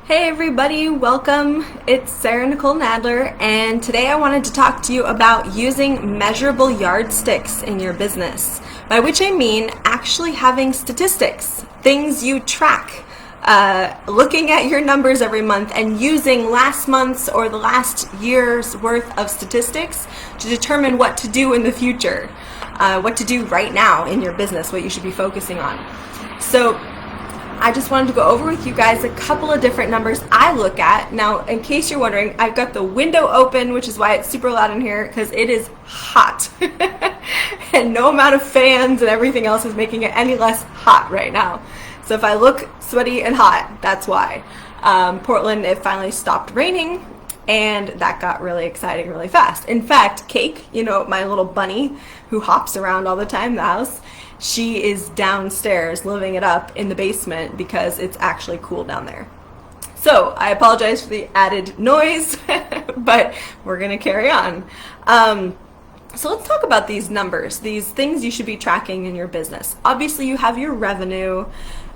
Hey everybody, welcome. It's Sarah Nicole Nadler, and today I wanted to talk to you about using measurable yardsticks in your business, by which I mean actually having statistics, things you track, looking at your numbers every month and using last month's or the last year's worth of statistics to determine what to do in the future, what to do right now in your business, what you should be focusing on. So I just wanted to go over with you guys a couple of different numbers I look at. Now, in case you're wondering, I've got the window open, which is why it's super loud in here, because it is hot. And no amount of fans and everything else is making it any less hot right now. So if I look sweaty and hot, that's why. Portland, it finally stopped raining, and that got really exciting really fast. In fact, Cake, my little bunny who hops around all the time in the house, she is downstairs living it up in the basement because it's actually cool down there. So I apologize for the added noise, but we're going to carry on. So let's talk about these numbers, these things you should be tracking in your business. Obviously, you have your revenue.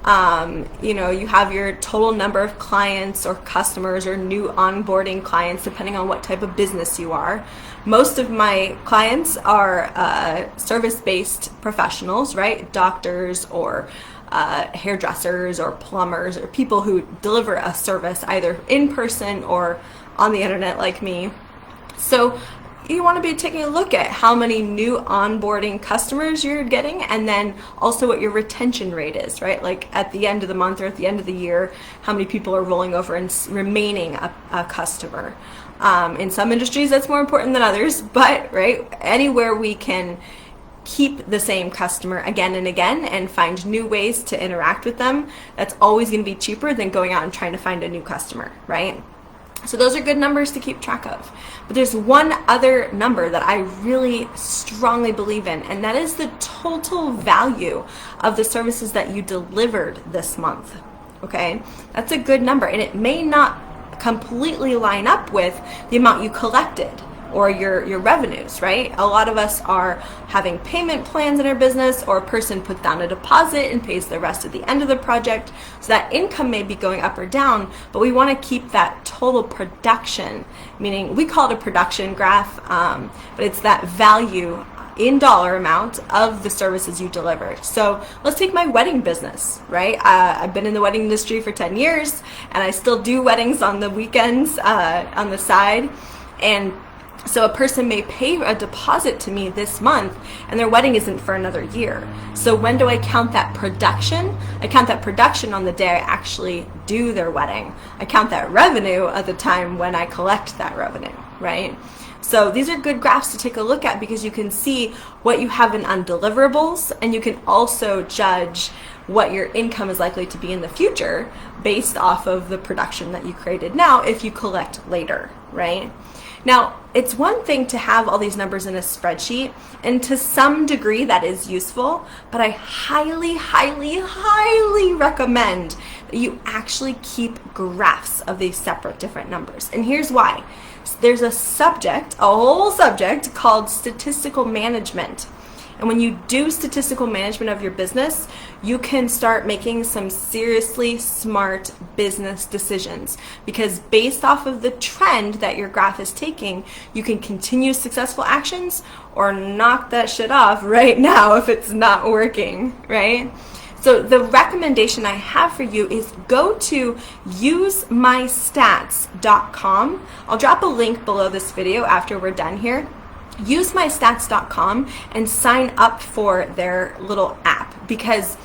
You have your total number of clients or customers or new onboarding clients, depending on what type of business you are. Most of my clients are service-based professionals, right? Doctors or hairdressers or plumbers or people who deliver a service either in person or on the internet like me. So you want to be taking a look at how many new onboarding customers you're getting, and then also what your retention rate is, right? Like at the end of the month or at the end of the year, how many people are rolling over and remaining a customer. In some industries, that's more important than others, but right, anywhere we can keep the same customer again and again and find new ways to interact with them, that's always going to be cheaper than going out and trying to find a new customer, right? So those are good numbers to keep track of. But there's one other number that I really strongly believe in, and that is the total value of the services that you delivered this month. Okay? That's a good number, and it may not completely line up with the amount you collected or your revenues, right? A lot of us are having payment plans in our business, or a person puts down a deposit and pays the rest at the end of the project. So that income may be going up or down, but we want to keep that total production, meaning we call it a production graph, but it's that value in dollar amount of the services you delivered. So let's take my wedding business, right? I've been in the wedding industry for 10 years, and I still do weddings on the weekends on the side. And so a person may pay a deposit to me this month, and their wedding isn't for another year. So when do I count that production? I count that production on the day I actually do their wedding. I count that revenue at the time when I collect that revenue, right? So these are good graphs to take a look at, because you can see what you have in undeliverables, and you can also judge what your income is likely to be in the future based off of the production that you created now if you collect later, right? Now, it's one thing to have all these numbers in a spreadsheet, and to some degree that is useful, but I highly, highly, highly recommend that you actually keep graphs of these separate different numbers. And here's why. There's a whole subject called statistical management. And when you do statistical management of your business, you can start making some seriously smart business decisions, because based off of the trend that your graph is taking, you can continue successful actions or knock that shit off right now if it's not working, right? So the recommendation I have for you is go to usemystats.com. I'll drop a link below this video after we're done here. Usemystats.com and sign up for their little app, because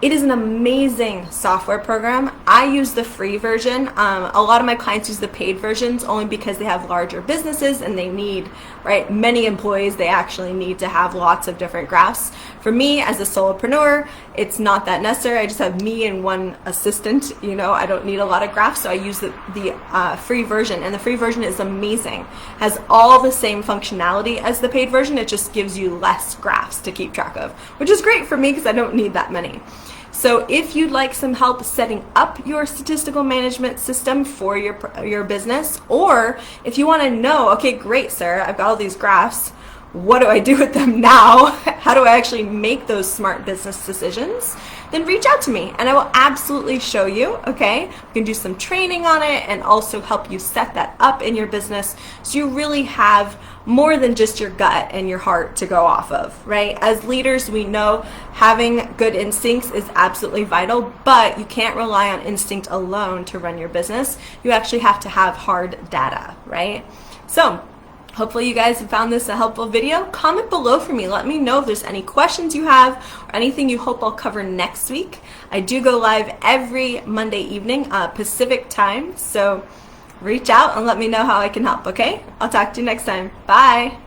it is an amazing software program. I use the free version. A lot of my clients use the paid versions only because they have larger businesses and they need, right, many employees. They actually need to have lots of different graphs. For me, as a solopreneur, it's not that necessary. I just have me and one assistant. I don't need a lot of graphs, so I use the free version, and the free version is amazing. Has all the same functionality as the paid version. It just gives you less graphs to keep track of, which is great for me because I don't need that many. So if you'd like some help setting up your statistical management system for your business, or if you want to know, okay, great, Sarah, I've got all these graphs, what do I do with them now? how do I actually make those smart business decisions, then reach out to me and I will absolutely show you, okay? We can do some training on it and also help you set that up in your business so you really have more than just your gut and your heart to go off of, right? As leaders, we know having good instincts is absolutely vital, but you can't rely on instinct alone to run your business. You actually have to have hard data, right? So hopefully you guys have found this a helpful video. Comment below for me. Let me know if there's any questions you have or anything you hope I'll cover next week. I do go live every Monday evening, Pacific time, so reach out and let me know how I can help, okay? I'll talk to you next time. Bye.